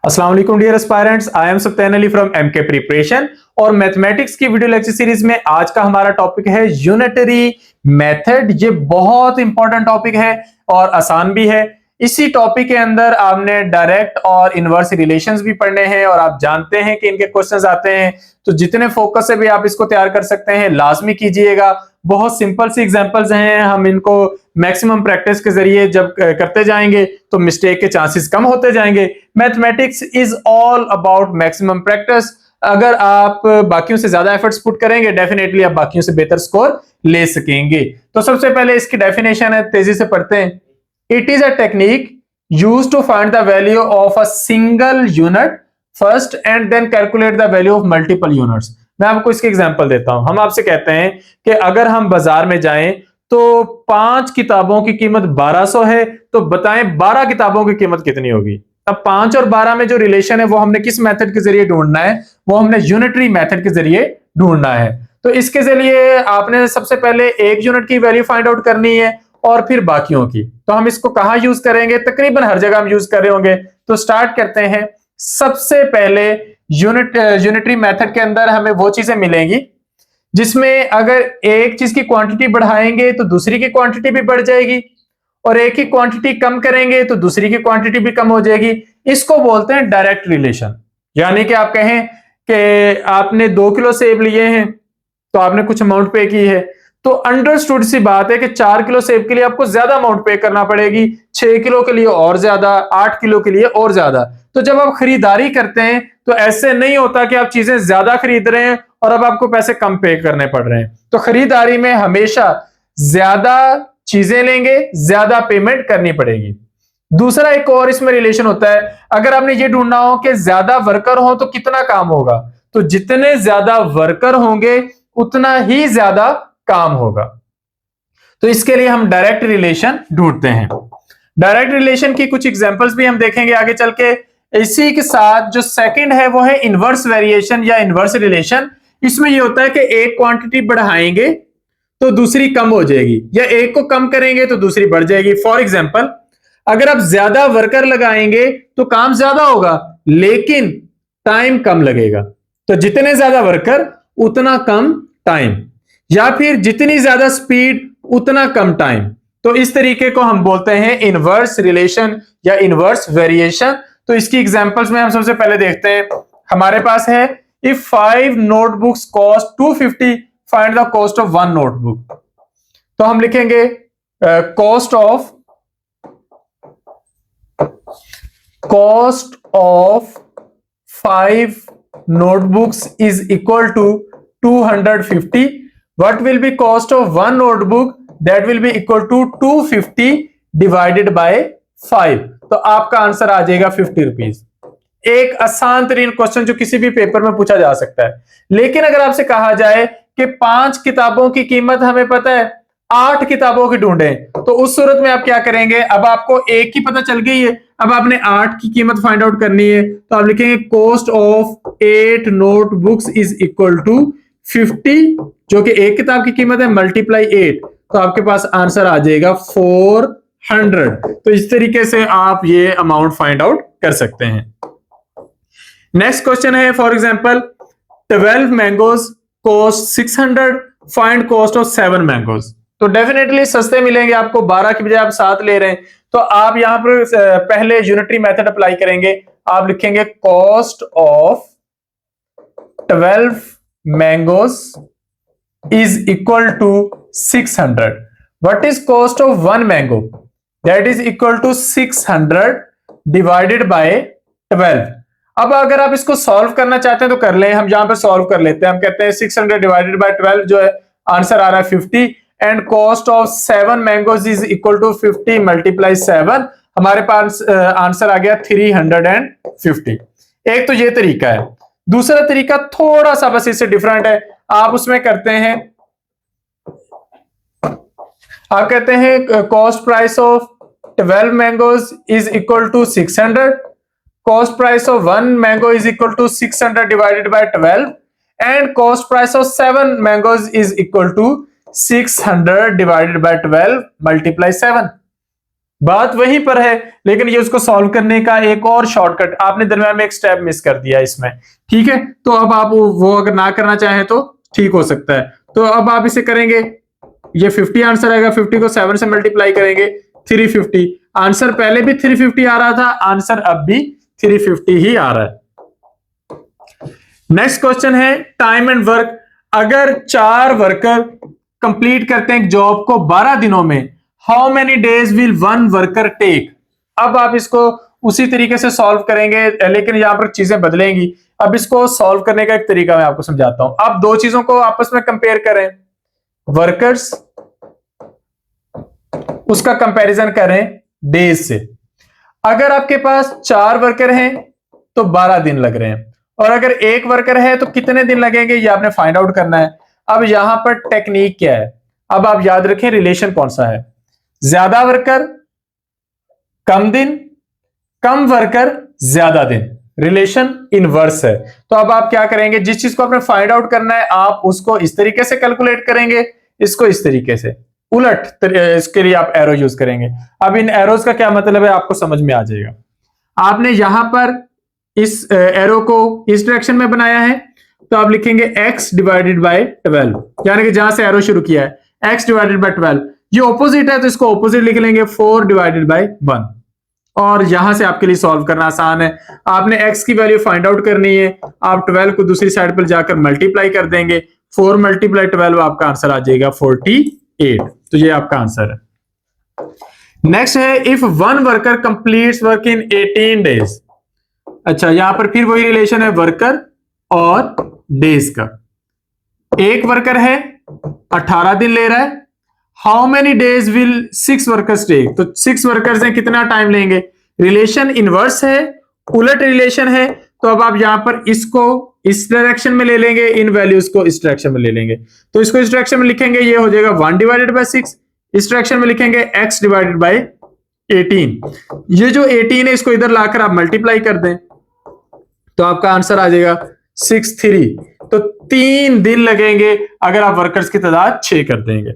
अस्सलाम वालेकुम dear aspirants, I am Sathyan Ali from MK preparation. और मैथमेटिक्स की वीडियो लेक्चर सीरीज में आज का हमारा टॉपिक है यूनिटरी मेथड। ये बहुत इंपॉर्टेंट टॉपिक है और आसान भी है। इसी टॉपिक के अंदर आपने डायरेक्ट और इनवर्स रिलेशंस भी पढ़ने हैं और आप जानते हैं कि इनके क्वेश्चंस आते हैं, तो जितने फोकस से भी आप इसको तैयार कर सकते हैं लाजमी कीजिएगा। बहुत सिंपल सी एग्जांपल्स हैं, हम इनको मैक्सिमम प्रैक्टिस के जरिए जब करते जाएंगे तो मिस्टेक के चांसेस कम होते जाएंगे। Mathematics is all about maximum practice. अगर आप बाकियों से ज्यादा एफर्ट्स पुट करेंगे डेफिनेटली आप बाकियों से बेहतर स्कोर ले सकेंगे। तो सबसे पहले इसकी डेफिनेशन है, तेजी से पढ़ते हैं। It is a technique used to find the value of a single unit first and then calculate the value of multiple units. मैं आपको इसके एग्जांपल देता हूं। हम आपसे कहते हैं कि अगर हम बाजार में जाएं तो 5 किताबों की कीमत 1200 है, तो बताएं 12 किताबों की कीमत कितनी होगी। अब 5 और 12 में जो रिलेशन है वो हमने किस मेथड के जरिए ढूंढना है, वो हमने यूनिटरी मेथड के जरिए ढूंढना है। तो इसके जरिए आपने सबसे पहले एक यूनिट की वैल्यू फाइंड आउट करनी है और फिर बाकियों की। तो हम इसको कहां यूज करेंगे, तकरीबन हर जगह हम यूज कर रहे होंगे। तो स्टार्ट करते हैं। सबसे पहले यूनिटरी मेथड के अंदर हमें वो चीजें मिलेंगी जिसमें अगर एक चीज की क्वांटिटी बढ़ाएंगे तो दूसरी की क्वांटिटी भी बढ़ जाएगी, और एक ही क्वांटिटी कम करेंगे तो दूसरी की क्वांटिटी भी कम हो जाएगी। इसको बोलते हैं डायरेक्ट रिलेशन। यानी कि आप कहें कि आपने 2 किलो सेब लिए हैं तो आपने कुछ अमाउंट पे की है, तो अंडरस्टूड सी बात है कि 4 किलो सेब के लिए आपको ज्यादा अमाउंट पे करना पड़ेगी, 6 किलो के लिए और ज्यादा, 8 किलो के लिए और ज्यादा। तो जब आप खरीदारी करते हैं तो ऐसे नहीं होता कि आप चीजें ज्यादा खरीद रहे हैं और अब आपको पैसे कम पे करने पड़ रहे हैं। तो खरीदारी में हमेशा ज्यादा चीजें लेंगे, ज्यादा पेमेंट करनी पड़ेगी। दूसरा एक और इसमें रिलेशन होता है, अगर आपने ये ढूंढना हो कि ज्यादा वर्कर हो तो कितना काम होगा, तो जितने ज्यादा वर्कर होंगे उतना ही ज्यादा काम होगा। तो इसके लिए हम डायरेक्ट रिलेशन ढूंढते हैं। डायरेक्ट रिलेशन की कुछ एग्जांपल्स भी हम देखेंगे आगे चल के। इसी के साथ जो सेकंड है वो है इनवर्स वेरिएशन या इनवर्स रिलेशन। इसमें ये होता है कि एक क्वांटिटी बढ़ाएंगे तो दूसरी कम हो जाएगी, या एक को कम करेंगे तो दूसरी बढ़ जाएगी। फॉर एग्जाम्पल, अगर आप ज्यादा वर्कर लगाएंगे तो काम ज्यादा होगा लेकिन टाइम कम लगेगा। तो जितने ज्यादा वर्कर उतना कम टाइम, या फिर जितनी ज्यादा स्पीड उतना कम टाइम। तो इस तरीके को हम बोलते हैं इनवर्स रिलेशन या इनवर्स वेरिएशन। तो इसकी एग्जांपल्स में हम सबसे पहले देखते हैं। हमारे पास है, if 5 notebooks cost 250 find the cost of 1 notebook. तो हम लिखेंगे cost of 5 notebooks is equal to 250. What will be cost of 1 notebook? That will be equal to 250 divided by 5. तो आपका आंसर आ जाएगा 50 रुपीज। एक आसान तरीन क्वेश्चन जो किसी भी पेपर में पूछा जा सकता है। लेकिन अगर आपसे कहा जाए कि 5 किताबों की कीमत हमें पता है, 8 किताबों की ढूंढे, तो उस सूरत में आप क्या करेंगे। अब आपको एक की पता चल गई है, अब आपने 8 की कीमत फाइंड आउट करनी है। तो आप लिखेंगे cost of 8 notebooks is equal to 50, जो कि एक किताब की कीमत है, मल्टीप्लाई 8, तो आपके पास आंसर आ जाएगा 400। तो इस तरीके से आप ये अमाउंट फाइंड आउट कर सकते हैं। नेक्स्ट क्वेश्चन है, for example 12 mangoes cost 600, find cost of 7 mangoes. तो डेफिनेटली सस्ते मिलेंगे आपको, 12 की बजाय आप 7 ले रहे हैं। तो आप यहां पर पहले यूनिटरी मेथड अप्लाई करेंगे। आप लिखेंगे cost of 12 mangoes is equal to 600। What is cost of 1 mango? That is equal to 600 divided by 12। अब अगर आप इसको सॉल्व करना चाहते हैं तो कर लें, हम यहां पर सॉल्व कर लेते हैं। हम कहते हैं 600 डिवाइडेड बाय 12 जो है आंसर आ रहा है 50, and cost of 7 mangoes is equal to 50 multiply 7, हमारे पास आंसर आ गया 350। एक तो ये तरीका है। दूसरा तरीका थोड़ा सा बस इससे डिफरेंट है। आप उसमें करते हैं, आप कहते हैं cost price of 12 mangoes is equal to 600, cost price of 1 mango is equal to 600 divided by 12, and cost price of 7 mangoes is equal to 600 divided by 12 multiply 7। बात वहीं पर है, लेकिन ये उसको सॉल्व करने का एक और शॉर्टकट, आपने दरम्यान में एक स्टेप मिस कर दिया इसमें। ठीक है, तो अब आप वो अगर ना करना चाहें तो ठीक हो सकता है। तो अब आप इसे करेंगे, ये 50 आंसर आएगा, 50 को 7 से मल्टीप्लाई करेंगे 350। आंसर पहले भी 350 आ रहा था, आंसर अब भी 350 ही आ रहा है। नेक्स्ट क्वेश्चन है टाइम एंड वर्क। अगर 4 वर्कर कंप्लीट करते हैं जॉब को 12 दिनों में, how many days will 1 worker take. अब आप इसको उसी तरीके से सॉल्व करेंगे, लेकिन यहां पर चीजें बदलेंगी। अब इसको सॉल्व करने का एक तरीका मैं आपको समझाता हूं। आप दो चीजों को आपस में कंपेयर करें, वर्कर्स, उसका कंपैरिजन करें डेज से। अगर आपके पास 4 वर्कर हैं तो 12 दिन लग रहे हैं, और अगर 1 वर्कर है तो कितने दिन लगेंगे, ये आपने फाइंड आउट करना है। अब यहां पर टेक्निक क्या है, अब आप याद रखें रिलेशन कौन सा है, ज्यादा वर्कर कम दिन, कम वर्कर ज्यादा दिन, रिलेशन इनवर्स है। तो अब आप क्या करेंगे, जिस चीज को आपने फाइंड आउट करना है आप उसको इस तरीके से कैलकुलेट करेंगे, इसको इस तरीके से उलट, इसके लिए आप एरो यूज करेंगे। अब इन एरोज का क्या मतलब है आपको समझ में आ जाएगा। आपने यहां पर इस एरो को इस डायरेक्शन में बनाया है, तो आप लिखेंगे x डिवाइडेड बाय 12, यानी कि जहां से एरो शुरू किया है x डिवाइडेड बाय 12। ये ऑपोजिट है तो इसको ऑपोजिट लिख लेंगे 4 डिवाइडेड बाय 1। और यहां से आपके लिए सॉल्व करना आसान है। आपने x की वैल्यू फाइंड आउट करनी है, आप 12 को दूसरी साइड पर जाकर मल्टीप्लाई कर देंगे, 4 मल्टीप्लाई 12 आपका आंसर आ जाएगा 48। तो ये आपका आंसर है। नेक्स्ट है if 1 worker completes work in 18 days. अच्छा, यहां पर फिर वही रिलेशन है वर्कर और डेज का। एक वर्कर है 18 दिन ले रहा है, how many days will 6 workers take. तो 6 वर्कर्स हैं, कितना टाइम लेंगे। रिलेशन इनवर्स है, उलट रिलेशन है, तो अब आप यहां पर इसको इस डायरेक्शन में ले लेंगे, इन वैल्यूज को इस डायरेक्शन में ले लेंगे। तो इसको इस डायरेक्शन में लिखेंगे, ये हो जाएगा 1 डिवाइडेड बाय 6। इस डायरेक्शन में लिखेंगे x डिवाइडेड बाय 18। ये जो 18 है इसको इधर लाकर आप मल्टीप्लाई कर दें तो आपका आंसर आ जाएगा 63। तो 3 दिन लगेंगे अगर आप वर्कर्स की तादाद 6 कर देंगे।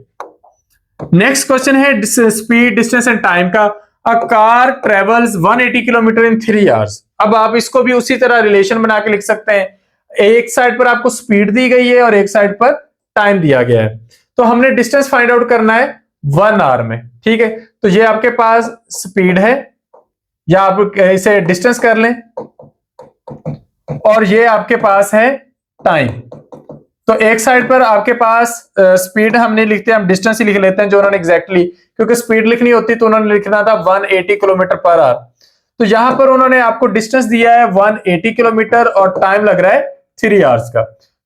नेक्स्ट क्वेश्चन है स्पीड, डिस्टेंस एंड टाइम का। A car travels 180 kilometre in 3 hours. अब आप इसको भी उसी तरह रिलेशन बना के लिख सकते हैं, एक साइड पर आपको स्पीड दी गई है और एक साइड पर टाइम दिया गया है। तो हमने डिस्टेंस फाइंड आउट करना है 1 आवर में। ठीक है, तो ये आपके पास स्पीड है, या आप इसे डिस्टेंस कर लें, और ये आपके पास है टाइम। तो एक साइड पर आपके पास स्पीड हम नहीं लिखते, हम डिस्टेंस ही लिख लेते हैं जो उन्होंने एग्जैक्टली, क्योंकि स्पीड लिखनी होती तो उन्होंने लिखना था 180 किलोमीटर पर आवर। तो यहां पर उन्होंने आपको डिस्टेंस दिया है 180 किलोमीटर और टाइम लग रहा है 3 आवर्स का।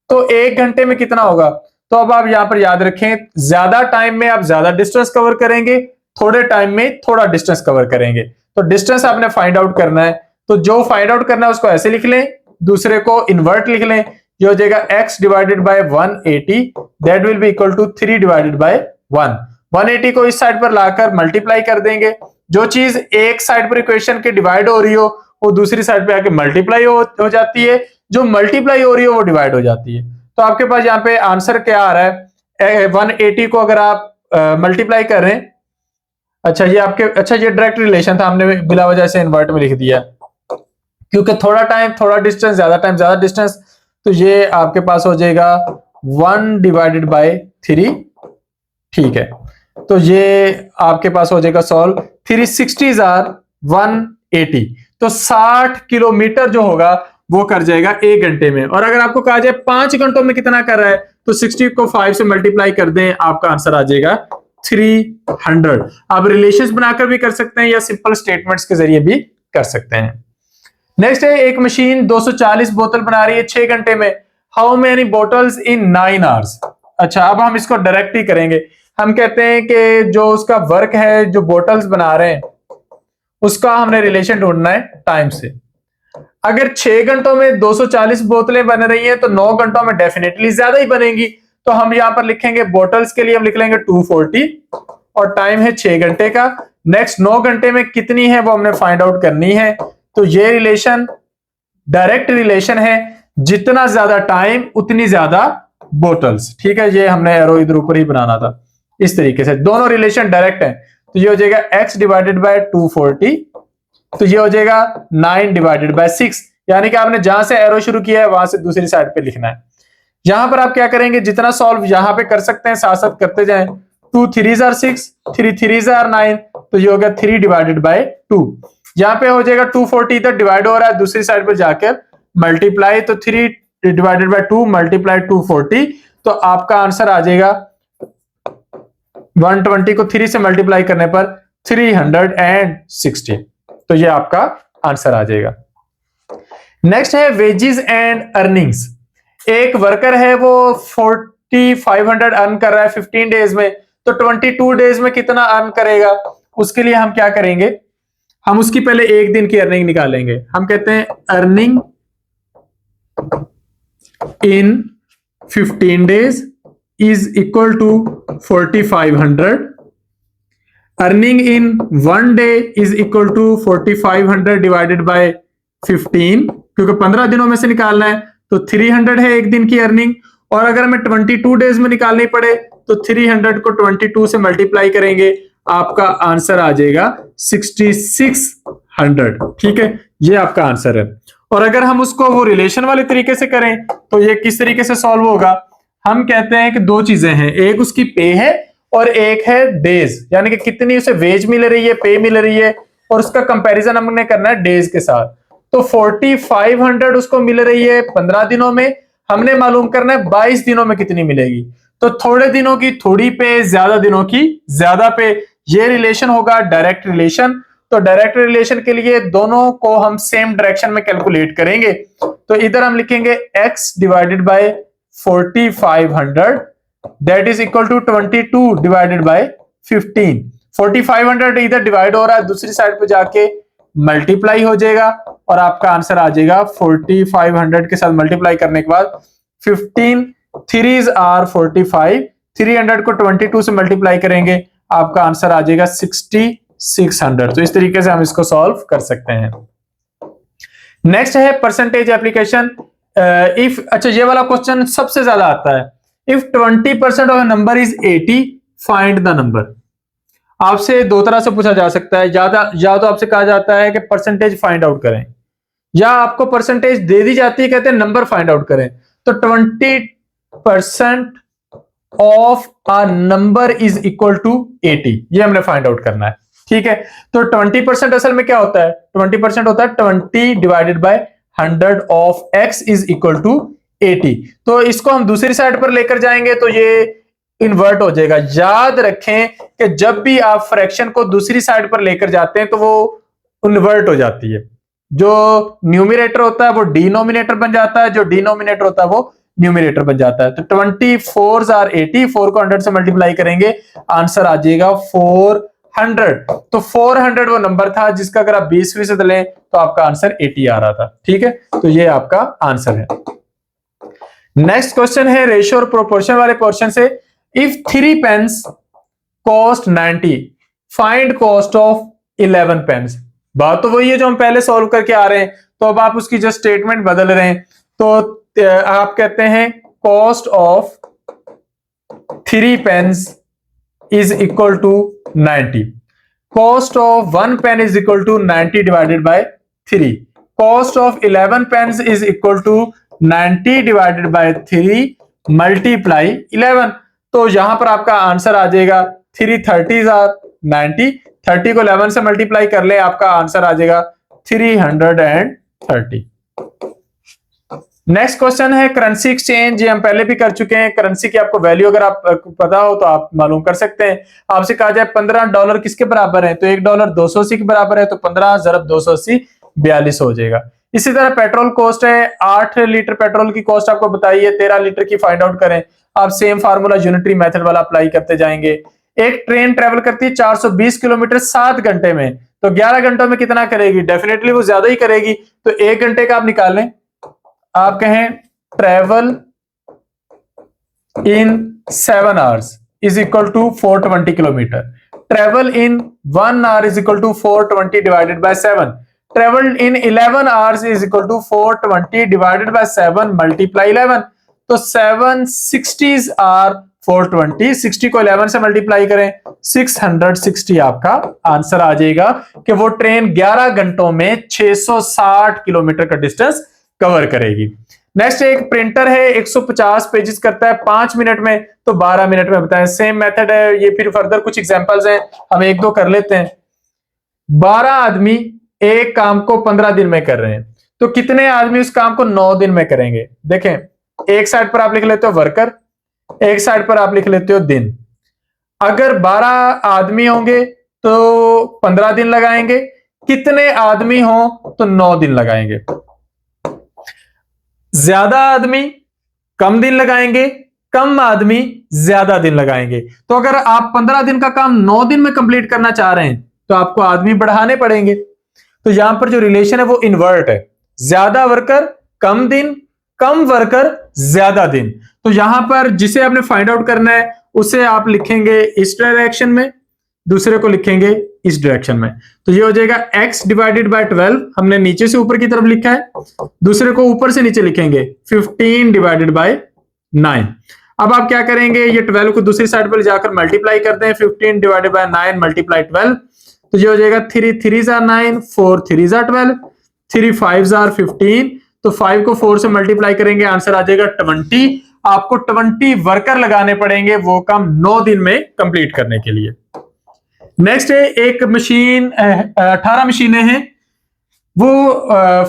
तो 1 घंटे में कितना होगा। तो अब आप यहां पर याद रखें, ज्यादा टाइम में आप ज्यादा डिस्टेंस कवर करेंगे, थोड़े टाइम में थोड़ा डिस्टेंस कवर करेंगे। तो डिस्टेंस आपने फाइंड आउट करना है, तो जो फाइंड आउट करना है उसको ऐसे लिख लें, दूसरे को इन्वर्ट लिख लें, ये हो जाएगा x divided by 180 that will be equal to 3 divided by 1। 180 को इस साइड पर लाकर मल्टीप्लाई कर देंगे। जो चीज एक साइड पर इक्वेशन के डिवाइड हो रही हो वो दूसरी साइड पे आके मल्टीप्लाई हो जाती है, जो मल्टीप्लाई हो रही हो वो डिवाइड हो जाती है। तो आपके पास यहाँ पे आंसर क्या आ रहा है, 180 को अगर आप मल्टीप्लाई कर रहे हैं, अच्छा ये आपके, अच्छा ये डायरेक्ट रिलेशन था, हमने बिला वजह से इन्वर्ट में लिख दिया, क्योंकि थोड़ा टाइम थोड़ा डिस्टेंस, ज्यादा टाइम ज्यादा डिस्टेंस। तो ये आपके पास हो जाएगा 1 डिवाइडेड बाय 3। ठीक है, तो ये आपके पास हो जाएगा सॉल्व 360 आर 180। तो 60 किलोमीटर जो होगा वो कर जाएगा 1 घंटे में। और अगर आपको कहा जाए 5 घंटों में कितना कर रहा है, तो 60 को 5 से मल्टीप्लाई कर दें, आपका आंसर आ जाएगा 300। आप रिलेशंस बनाकर भी कर सकते हैं या सिंपल स्टेटमेंट्स के जरिए भी कर सकते हैं। नेक्स्ट है एक मशीन 240 बोतल बना रही है 6 घंटे में, how many bottles in 9 hours. अच्छा, अब हम इसको डायरेक्ट ही करेंगे। हम कहते हैं कि जो उसका वर्क है, जो बोटल्स बना रहे हैं, उसका हमने रिलेशन ढूंढना है टाइम से। अगर 6 घंटों में 240 बोतलें बन रही हैं तो 9 घंटों में डेफिनेटली ज्यादा ही बनेंगी। तो हम यहां पर लिखेंगे बोटल्स के लिए हम लिख लेंगे 240 और टाइम है 6 घंटे का। नेक्स्ट 9 घंटे में कितनी है वो हमने फाइंड आउट करनी है। तो ये रिलेशन डायरेक्ट रिलेशन है, जितना ज्यादा टाइम उतनी ज्यादा बोटल्स। ठीक है, ये हमने एरो इधर ऊपर ही बनाना था, इस तरीके से दोनों रिलेशन डायरेक्ट हैं। तो ये हो जाएगा x डिवाइडेड बाय 240, तो ये हो जाएगा 9 डिवाइडेड बाय 6, यानी कि आपने जहां से एरो शुरू किया है वहां से दूसरी साइड पे लिखना है। यहां पर आप क्या करेंगे, जितना सॉल्व यहां पे कर सकते हैं साथ साथ करते जाएं। 2 3s are 6, 3 3s are 9, तो ये हो गया 3 डिवाइडेड बाय 2। यहाँ पे हो जाएगा 240 इधर डिवाइड हो रहा है, दूसरी साइड पर जाकर मल्टीप्लाई, तो 3 डिवाइडेड बाय 2 मल्टीप्लाई 240, तो आपका आंसर आ जाएगा 120 को 3 से मल्टीप्लाई करने पर 360, तो ये आपका आंसर आ जाएगा। नेक्स्ट है वेजेस एंड अर्निंग्स। एक वर्कर है वो 4500 अर्न कर रहा है 15 डेज में, तो 22 डेज में कितना अर्न करेगा, उसके लिए हम क्या करेंगे, हम उसकी पहले एक दिन की अर्निंग निकालेंगे। हम कहते हैं earning in 15 days is equal to 4500, earning in 1 day is equal to 4500 divided by 15, क्योंकि 15 दिनों में से निकालना है, तो 300 है एक दिन की अर्निंग, और अगर हमें 22 डेज में निकालनी पड़े तो 300 को 22 से मल्टीप्लाई करेंगे, आपका आंसर आ जाएगा 6600। ठीक है, ये आपका आंसर है। और अगर हम उसको वो रिलेशन वाले तरीके से करें तो ये किस तरीके से सॉल्व होगा, हम कहते हैं कि दो चीजें हैं, एक उसकी पे है और एक है डेज, यानी कि कितनी उसे वेज मिल रही है, पे मिल रही है, और उसका कंपैरिजन हमने करना है डेज के साथ। तो 4500 उसको मिल रही है 15 दिनों में, हमने मालूम करना है 22 दिनों में कितनी मिलेगी। तो थोड़े दिनों की थोड़ी पे, ज्यादा दिनों की ज्यादा पे, ये रिलेशन होगा डायरेक्ट रिलेशन। तो डायरेक्ट रिलेशन के लिए दोनों को हम सेम डायरेक्शन में कैलकुलेट करेंगे, तो इधर हम लिखेंगे x divided by 4500 that is equal to 22 divided by 15। 4500 इधर डिवाइड हो रहा है, दूसरी साइड पे जाके मल्टीप्लाई हो जाएगा और आपका आंसर आ जाएगा 4500 के साथ मल्टीप्लाई करने के बाद 15 3s are 45, 300 को 22 से मल्टीप्लाई करेंगे, आपका आंसर आ जाएगा 6600। तो इस तरीके से हम इसको सॉल्व कर सकते हैं। नेक्स्ट है परसेंटेज एप्लीकेशन। इफ, अच्छा ये वाला क्वेश्चन सबसे ज्यादा आता है, if 20% of number is 80 find the number. आपसे दो तरह से पूछा जा सकता है, या तो आपसे कहा जाता है कि परसेंटेज फाइंड आउट करें, या आपको परसेंटेज दे दी जाती है, कहते हैं नंबर फाइंड आउट करें। तो 20% of a number is equal to 80, ये हमने फाइंड आउट करना है। ठीक है, तो 20% असल में क्या होता है, 20% होता है 20 divided by 100 of x is equal to 80। तो इसको हम दूसरी साइड पर लेकर जाएंगे तो ये इन्वर्ट हो जाएगा। याद रखें कि जब भी आप फ्रैक्शन को दूसरी साइड पर लेकर जाते हैं तो वो इन्वर्ट हो जाती है, जो न्यूमरेटर होता है वो डिनोमिनेटर बन जाता है, जो डिनोमिनेटर होता है वो न्यूमरेटर बन जाता है। तो 24s are 80, 4 को 100 से मल्टीप्लाई करेंगे, आंसर आ जाएगा 400। तो 400 वो नंबर था जिसका अगर आप 20% लें तो आपका आंसर 80 आ रहा था। ठीक है, तो ये आपका आंसर है। नेक्स्ट क्वेश्चन है रेशियो और प्रोपोर्शन वाले पोर्शन से। If 3 pens cost 90 find cost of 11 pens. बात तो वही है जो हम पहले सॉल्व करके आ रहे हैं, तो अब आप उसकी जो स्टेटमेंट बदल रहे हैं, तो आप कहते हैं cost of 3 pens is equal to 90, cost of 1 pen is equal to 90 divided by 3, cost of 11 pens is equal to 90 divided by 3 multiply 11। तो यहां पर आपका आंसर आ जाएगा 3 30s are 90, 30 को 11 से मल्टीप्लाई कर ले, आपका आंसर आ जाएगा 330। नेक्स्ट क्वेश्चन है करेंसी एक्सचेंज। ये हम पहले भी कर चुके हैं। करेंसी की आपको वैल्यू अगर आप पता हो तो आप मालूम कर सकते हैं। आपसे कहा जाए $15 किसके बराबर है, तो $1 280 के बराबर है, तो 15 ज़रब 280 42 हो जाएगा। इसी तरह पेट्रोल कॉस्ट है, 8 लीटर पेट्रोल की कॉस्ट आपको बताई है, 13 लीटर की फाइंड आउट करें। आप सेम फार्मूला यूनिटरी मेथड वाला अप्लाई करते जाएंगे। एक ट्रेन ट्रेवल करती है 420 किलोमीटर 7 घंटे में, तो 11 घंटों में कितना करेगी, डेफिनेटली वो ज्यादा ही करेगी। तो 1 घंटे का आप निकाल लें, आप कहें travel in 7 hours is equal to 420 kilometre, travel in 1 hour is equal to 420 divided by 7, travel in 11 hours is equal to 420 divided by 7 multiply 11। तो 760s are 420, 60 को 11 से मल्टीप्लाई करें 660 आपका आंसर आ जाएगा कि वो ट्रेन 11 घंटों में 660 किलोमीटर का डिस्टेंस कवर करेगी। नेक्स्ट एक प्रिंटर है 150 पेजेस करता है 5 मिनट में, तो 12 मिनट में बताएं। सेम मेथड है ये, फिर फर्दर कुछ एग्जांपल्स हैं, हम एक दो कर लेते हैं। 12 आदमी एक काम को 15 दिन में कर रहे हैं, तो कितने आदमी उस काम को 9 दिन में करेंगे? देखें, एक साइड पर आप लिख लेते हो वर्कर, एक साइड पर आप लिख लेते हो दिन। अगर 12 आदमी होंगे तो 15 दिन लगाएंगे, कितने आदमी हो तो 9 दिन लगाएंगे। ज्यादा आदमी कम दिन लगाएंगे, कम आदमी ज्यादा दिन लगाएंगे। तो अगर आप 15 दिन का काम 9 दिन में कंप्लीट करना चाह रहे हैं तो आपको आदमी बढ़ाने पड़ेंगे। तो यहां पर जो रिलेशन है वो इन्वर्ट है, ज्यादा वर्कर कम दिन, कम वर्कर ज्यादा दिन। तो यहां पर जिसे आपने फाइंड आउट करना है उसे आप लिखेंगे इस डायरेक्शन में, दूसरे को लिखेंगे इस डायरेक्शन में। तो ये हो जाएगा x डिवाइडेड बाय 12, हमने नीचे से ऊपर की तरफ लिखा है, दूसरे को ऊपर से नीचे लिखेंगे 15 डिवाइडेड बाय 9। अब आप क्या करेंगे, ये 12 को दूसरी साइड पर जाकर मल्टीप्लाई कर दें, 15 डिवाइडेड बाय 9 मल्टीप्लाई 12, तो ये हो जाएगा 3 3 are 9, 4 3 are 12, 3 5 are 15, तो 5 को 4 से मल्टीप्लाई करेंगे, आंसर आ जाएगा 20। आपको 20 वर्कर लगाने पड़ेंगे वो काम 9 दिन में कंप्लीट करने के लिए। नेक्स्ट है एक मशीन, 18 मशीनें हैं, वो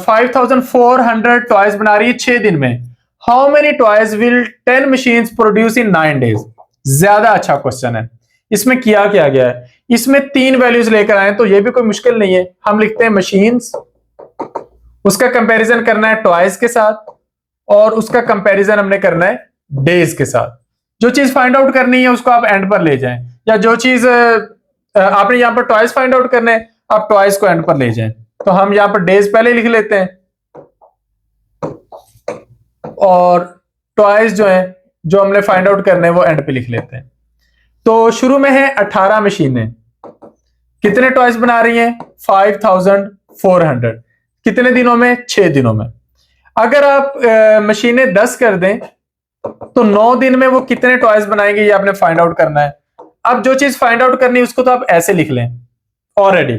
5400 टॉयज बना रही है 6 दिन में। How many toys will 10 machines produce in 9 days? ज्यादा अच्छा क्वेश्चन है। इसमें किया क्या गया है, इसमें 3 वैल्यूज लेकर आए, तो ये भी कोई मुश्किल नहीं है। हम लिखते हैं मशीन्स, उसका कंपैरिजन करना है टॉयज के साथ, और उसका कंपैरिजन हमने करना है डेज के साथ। जो चीज फाइंड आउट करनी है उसको आप एंड पर ले जाएं, या जो चीज आपने यहां पर टॉयज फाइंड आउट करने हैं आप टॉयज को एंड पर ले जाएं। तो हम यहां पर डेज पहले लिख लेते हैं, और टॉयज जो है जो हमने फाइंड आउट करने हैं वो एंड पे लिख लेते हैं। तो शुरू में है 18 मशीनें, कितने टॉयज बना रही हैं? 5400। कितने दिनों में? 6 दिनों में। अगर आप मशीनें 10 कर दें तो 9 दिन में वो कितने टॉयज बनाएंगे, ये आपने फाइंड आउट करना है। अब जो चीज फाइंड आउट करनी है उसको तो आप ऐसे लिख लें ऑलरेडी।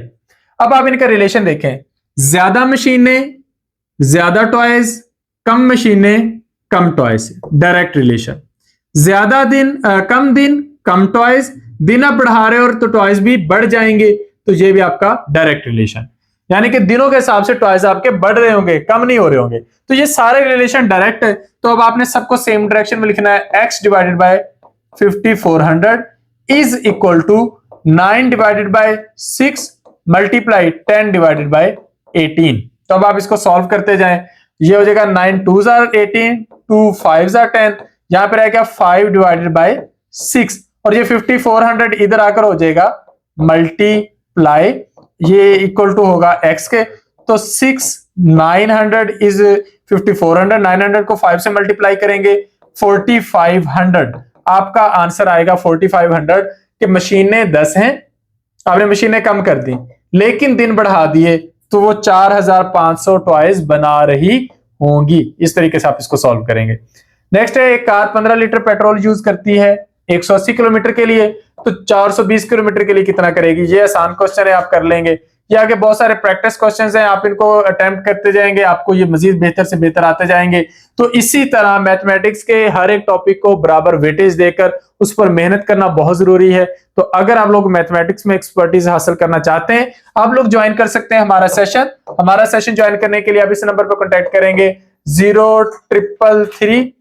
अब आप इनका रिलेशन देखें, ज्यादा मशीनें ज्यादा टॉयज, कम मशीनें कम टॉयज, डायरेक्ट रिलेशन। ज्यादा दिन कम दिन कम टॉयज, दिन आप बढ़ा रहे हो और तो टॉयज भी बढ़ जाएंगे, तो ये भी आपका डायरेक्ट रिलेशन। यानी कि दिनों के हिसाब से टॉयज आपके बढ़ रहे होंगे, कम नहीं हो रहे होंगे। तो ये सारे रिलेशन डायरेक्ट है। तो अब आपने सबको सेम डायरेक्शन में लिखना है, x divided by 5400 is equal to 9 divided by 6 multiply 10 divided by 18। तो अब आप इसको सॉल्व करते जाएं, ये हो जाएगा 9 2s are 18, 2 5s are 10, यहां पर आएगा 5 डिवाइडेड बाय 6, और ये 5400 इधर आकर हो जाएगा मल्टीप्लाई, ये इक्वल टू होगा x के। तो 6 900 इज 5400, 900 को 5 से मल्टीप्लाई करेंगे 4500। आपका आंसर आएगा 4500 कि मशीनें 10 हैं, आपने मशीनें कम कर दी लेकिन दिन बढ़ा दिए, तो वो 4500 टॉयज बना रही होंगी। इस तरीके से आप इसको सॉल्व करेंगे। नेक्स्ट है, एक कार 15 लीटर पेट्रोल यूज करती है 180 किलोमीटर के लिए, तो 420 किलोमीटर के लिए कितना करेगी? ये आसान क्वेश्चन है, आप कर लेंगे। ये आगे बहुत सारे प्रैक्टिस क्वेश्चंस हैं, आप इनको अटेम्प्ट करते जाएंगे, आपको ये मजीद बेहतर से बेहतर आते जाएंगे। तो इसी तरह मैथमेटिक्स के हर एक टॉपिक को बराबर वेटेज देकर उस पर मेहनत करना बहुत जरूरी है। तो अगर आप लोग मैथमेटिक्स में एक्सपर्टीज हासिल करना चाहते हैं, आप लोग ज्वाइन कर सकते हैं हमारा सेशन। हमारा सेशन ज्वाइन करने के लिए आप इस नंबर पर कॉन्टेक्ट करेंगे 0333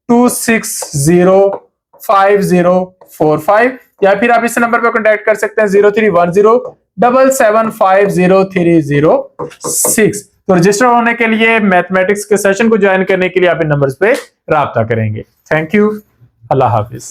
260 5045, या फिर आप इस नंबर पर कॉन्टेक्ट कर सकते हैं 0310 7750306। तो रजिस्टर होने के लिए, मैथमेटिक्स के सेशन को ज्वाइन करने के लिए आप इन नंबर्स पे राब्ता करेंगे। Thank you, Allah Hafiz.